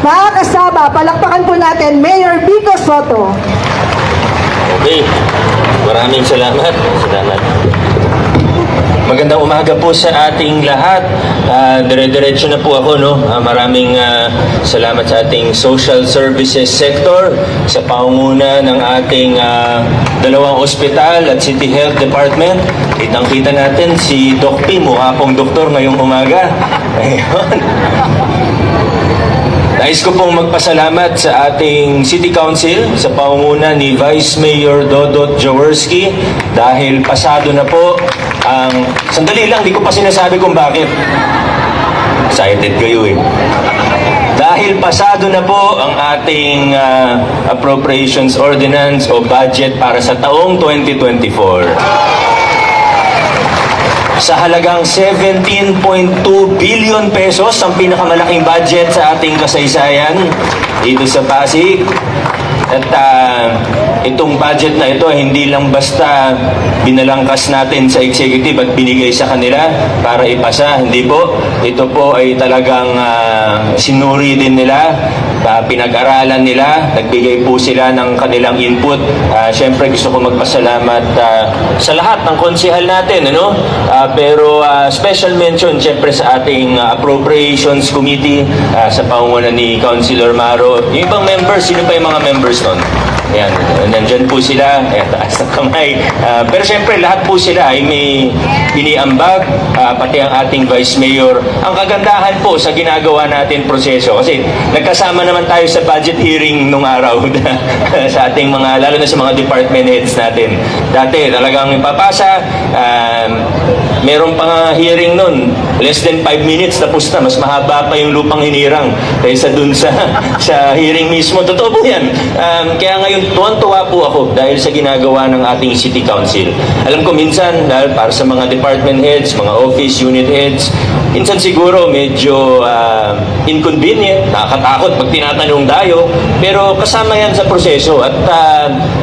Mga kasama, palakpakan po natin Mayor Vico Soto. Okay, maraming salamat. Magandang umaga po sa ating lahat. Dire-diretso na po ako, no? Maraming salamat sa ating social services sector, sa pangunguna ng ating dalawang ospital at City Health Department. Kitang-kita natin si Doc P, mukha pong doktor ngayong umaga. Ayun. Nais ko pong magpasalamat sa ating City Council sa pangunguna ni Vice Mayor Dodot Jaworski dahil pasado na po ang... Sandali lang, di ko pa sinasabi kung bakit. Excited kayo eh. Dahil pasado na po ang ating Appropriations Ordinance o budget para sa taong 2024. Sa halagang 17.2 billion pesos, ang pinakamalaking budget sa ating kasaysayan dito sa Pasig. At itong budget na ito, hindi lang basta binalangkas natin sa executive at binigay sa kanila para ipasa. Hindi po. Ito po ay talagang sinuri din nila, pinag-aralan nila, nagbigay po sila ng kanilang input. Siyempre gusto ko magpasalamat sa lahat ng konsehal natin, ano? Pero special mention siyempre sa ating Appropriations Committee sa pangunguna ni Councilor Maro. Yung ibang members, sino pa yung mga members nun? Ayan, nandyan po sila, taas ng kamay. Pero siyempre, lahat po sila ay may iniambag, pati ang ating Vice Mayor. Ang kagandahan po sa ginagawa natin proseso, kasi nagkasama naman tayo sa budget hearing nung araw sa ating mga, lalo na sa mga department heads natin. Dati, talagang ipapasa, meron pa nga hearing nun, less than 5 minutes, tapos na, mas mahaba pa yung lupang hinirang kaysa dun sa hearing mismo. Totoo po yan. Kaya ngayon, tuwan-tuwa po ako dahil sa ginagawa ng ating City Council. Alam ko minsan, dahil para sa mga department heads, mga office unit heads, minsan siguro medyo inconvenient, nakakatakot pag tinatanong tayo, pero kasama yan sa proseso at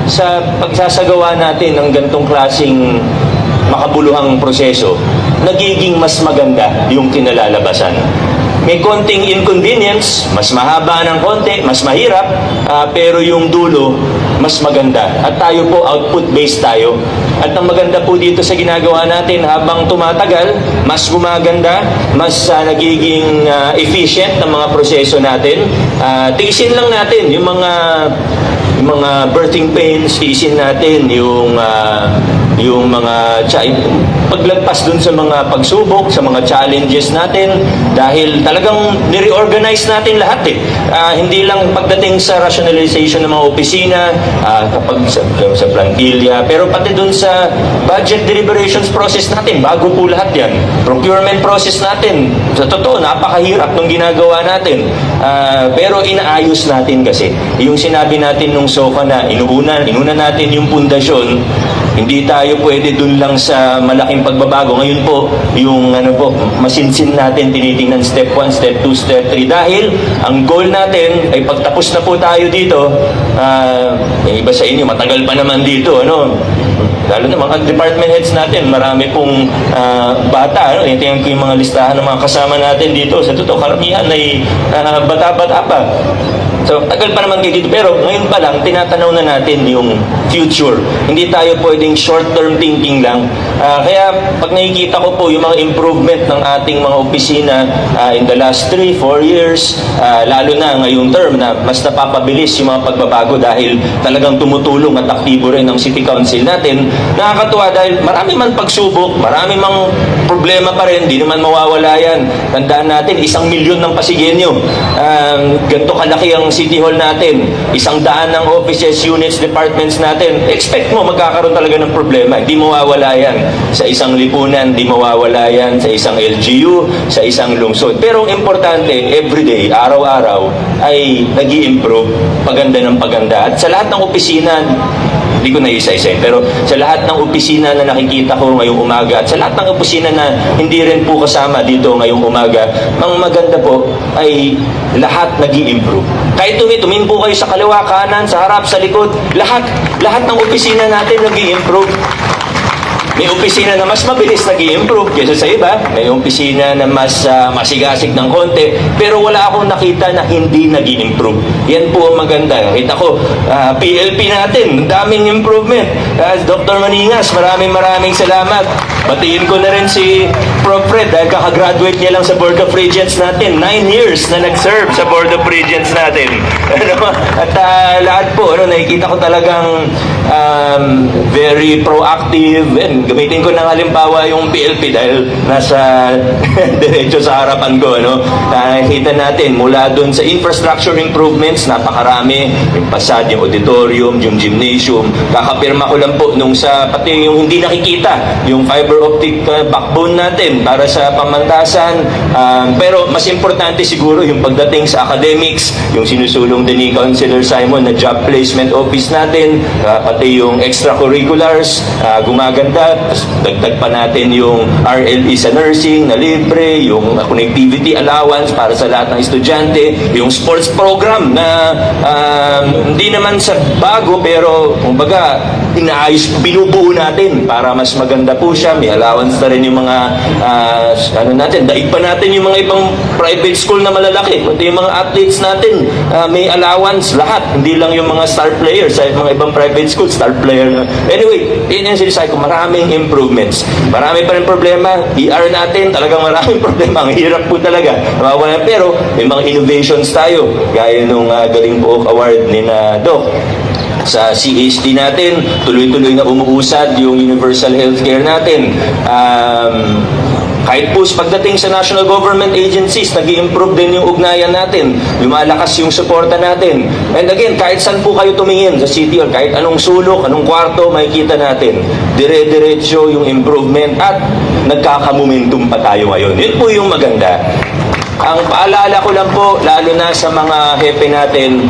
sa pagsasagawa natin ng gantong klaseng makabuluhang proseso, nagiging mas maganda yung kinalalabasan. May konting inconvenience, mas mahaba ng konti, mas mahirap, pero yung dulo, mas maganda. At tayo po, output-based tayo. At ang maganda po dito sa ginagawa natin, habang tumatagal, mas gumaganda, mas nagiging efficient ang mga proseso natin. Tiisin lang natin yung mga birthing pains, tiisin natin yung mga paglagpas dun sa mga pagsubok, sa mga challenges natin dahil talagang nire-organize natin lahat eh. Hindi lang pagdating sa rationalization ng mga opisina, kapag sa plantilla, pero pati dun sa budget deliberations process natin, bago po lahat yan. Procurement process natin, sa totoo, napakahirap ng ginagawa natin. Pero inaayos natin kasi. Yung sinabi natin nung SOCA na inuna natin yung pundasyon, hindi tayo pwede dun lang sa malaking pagbabago. Ngayon po, yung masinsin natin, tinitingnan step 1, step 2, step 3. Dahil ang goal natin ay pagtapos na po tayo dito, yung iba sa inyo, matagal pa naman dito, ano? Lalo na mga department heads natin, marami pong bata. Tingnan ko yung mga listahan ng mga kasama natin dito. Sa totoo, karamihan ay bata-bata pa. So, tagal pa naman kayo dito. Pero ngayon pa lang, tinatanaw na natin yung future. Hindi tayo pwedeng short-term thinking lang. Kaya pag nakikita ko po yung mga improvement ng ating mga opisina in the last 3-4 years, lalo na ngayong term na mas napapabilis yung mga pagbabago dahil talagang tumutulong at aktibo rin ang City Council natin. Nakakatuwa dahil marami man pagsubok, marami mang problema pa rin, di naman mawawala yan. Tandaan natin, 1 milyon ng Pasigenyo. Ganito kalaki ang City Hall natin, 100 ng offices, units, departments natin. Expect mo magkakaroon talaga ng problema. Hindi mawawala yan sa isang lipunan, hindi mawawala yan sa isang LGU, sa isang lungsod. Pero ang importante, everyday, araw-araw, ay nag-i-improve, paganda ng paganda. At sa lahat ng opisina, hindi ko na isa-isa, pero sa lahat ng opisina na nakikita ko ngayong umaga at sa lahat ng opisina na hindi rin po kasama dito ngayong umaga, ang maganda po ay lahat nag-i-improve. Kahit tumingin po kayo sa kaliwa, kanan, sa harap, sa likod, lahat ng opisina natin nag-i-improve. May opisina na mas mabilis nag-i-improve kaysa sa iba. May opisina na mas masigasig ng konti. Pero wala akong nakita na hindi nag-i-improve. Yan po ang maganda. Kita ko, PLP natin, ang daming improvement. Dr. Maningas, maraming salamat. Batiin ko na rin si Prof. Fred dahil kakagraduate niya lang sa Board of Regents natin. 9 years na nag-serve sa Board of Regents natin. At lahat po, nakikita ko talagang very proactive. And gamitin ko ng halimbawa yung PLP dahil nasa diretso sa harapan ko. Nakikita natin mula doon sa infrastructure improvements, napakarami. Yung pasad, yung auditorium, yung gymnasium. Kakapirma ko lang po nung sa pati yung hindi nakikita, yung fiber optic backbone natin para sa pamantasan. Pero mas importante siguro yung pagdating sa academics, yung sinusulong din ni Councilor Simon na job placement office natin, pati yung extracurriculars, gumaganda. Tapos dagdag pa natin yung RLE sa nursing na libre, yung connectivity allowance para sa lahat ng estudyante, yung sports program na hindi naman sa bago pero kumbaga inaayos, binubuo natin para mas maganda po siya. May allowance na rin yung mga daig pa natin yung mga ibang private school na malalaki, pati yung mga athletes natin, may allowance lahat, hindi lang yung mga star players sa mga ibang private school, star player na. Anyway, yun yung sinasabi ko, maraming improvements. Marami pa rin problema. ER natin, talagang maraming problema. Ang hirap po talaga. Pero may mga innovations tayo. Gaya nung Galing Buhok Award ni Doc. Sa CHD natin, tuloy-tuloy na umuusad yung universal healthcare natin. Kahit po pagdating sa national government agencies, nag-i-improve din yung ugnayan natin. Lumalakas yung suporta natin. And again, kahit saan po kayo tumingin sa city or kahit anong sulok, anong kwarto, makikita natin. Dire-diretso yung improvement at nagkakamomentum pa tayo ngayon. Yun po yung maganda. Ang paalala ko lang po, lalo na sa mga hepe natin,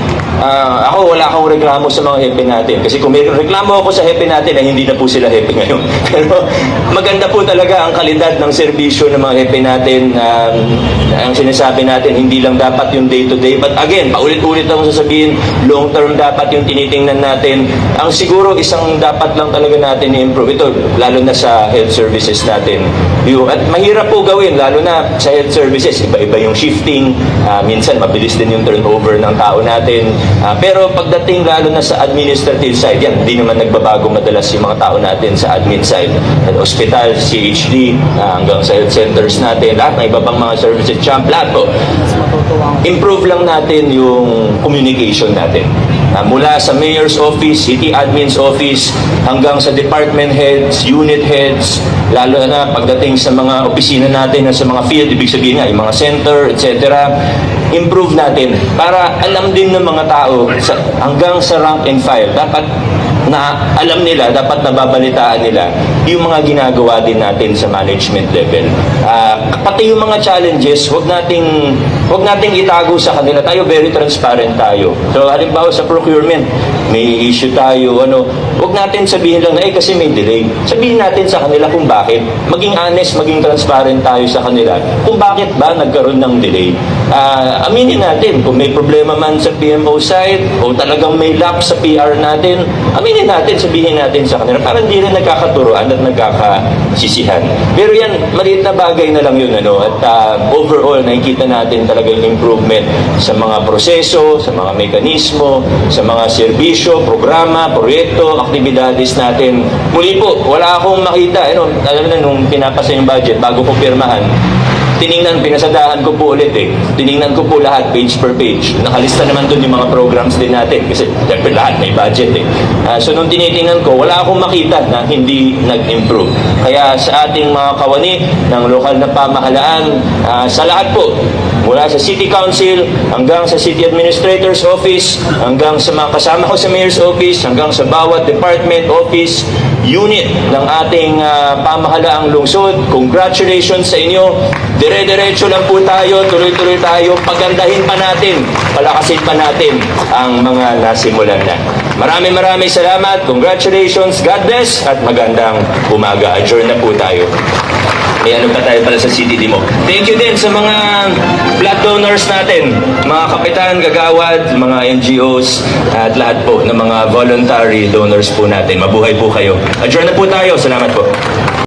ako wala akong reklamo sa mga hepe natin. Kasi kung may reklamo ako sa hepe natin, ay hindi na po sila hepe ngayon. Pero maganda po talaga ang kalidad ng serbisyo ng mga hepe natin. Ang sinasabi natin, hindi lang dapat yung day-to-day. But again, paulit-ulit akong sasabihin, long-term dapat yung tinitingnan natin. Ang siguro isang dapat lang talaga natin i-improve. Ito, lalo na sa health services natin. At mahirap po gawin, lalo na sa health services. Iba-iba yung shifting. Minsan, mabilis din yung turnover ng tao natin. Pero pagdating lalo na sa administrative side, yan, hindi naman nagbabago madalas yung mga tao natin sa admin side. At hospital, CHD, hanggang sa health centers natin, lahat ng iba pang mga services, lahat po. Improve lang natin yung communication natin. Mula sa mayor's office, city admin's office, hanggang sa department heads, unit heads, lalo na pagdating sa mga opisina natin, sa mga field, ibig sabihin nga, yung mga center, etc., improve natin para alam din ng mga tao hanggang sa rank and file. Dapat na alam nila, dapat nababalitaan nila yung mga ginagawa din natin sa management level. Pati yung mga challenges, huwag nating itago sa kanila. Tayo very transparent tayo. So halimbawa sa procurement, may issue tayo, huwag natin sabihin lang na kasi may delay. Sabihin natin sa kanila kung bakit. Maging honest, maging transparent tayo sa kanila kung bakit ba nagkaroon ng delay. Aminin natin kung may problema man sa PMO side o talagang may lapse sa PR natin, aminin natin, sabihin natin sa kanila para hindi rin nagkakaturoan at nagkakasisihan. Pero yan, maliit na bagay na lang yun. At overall, nakikita natin talaga yung improvement sa mga proseso, sa mga mekanismo, sa mga serbisyo, programa, proyekto, aktibidades natin. Muli po, wala akong makita. Alam na, nung pinapasa yung budget, bago ko pirmahan, pinasadahan ko po ulit Tiningnan ko po lahat, page per page. Nakalista naman doon yung mga programs din natin kasi siyempre lahat may budget So nung tinitingnan ko, wala akong makita na hindi nag-improve. Kaya sa ating mga kawani ng lokal na pamahalaan, sa lahat po, mula sa City Council, hanggang sa City Administrator's Office, hanggang sa mga kasama ko sa Mayor's Office, hanggang sa bawat department, office, unit ng ating pamahalaang lungsod. Congratulations sa inyo. Dire-diretso lang po tayo, tuloy-tuloy tayo. Pagandahin pa natin, palakasin pa natin ang mga nasimulan na. Maraming salamat. Congratulations. God bless at magandang umaga. Adjourn na po tayo. May pa tayo pala sa CTD mo. Thank you din sa mga blood donors natin, mga kapitan, gagawad, mga NGOs, at lahat po ng mga voluntary donors po natin. Mabuhay po kayo. Adjourn na po tayo. Salamat po.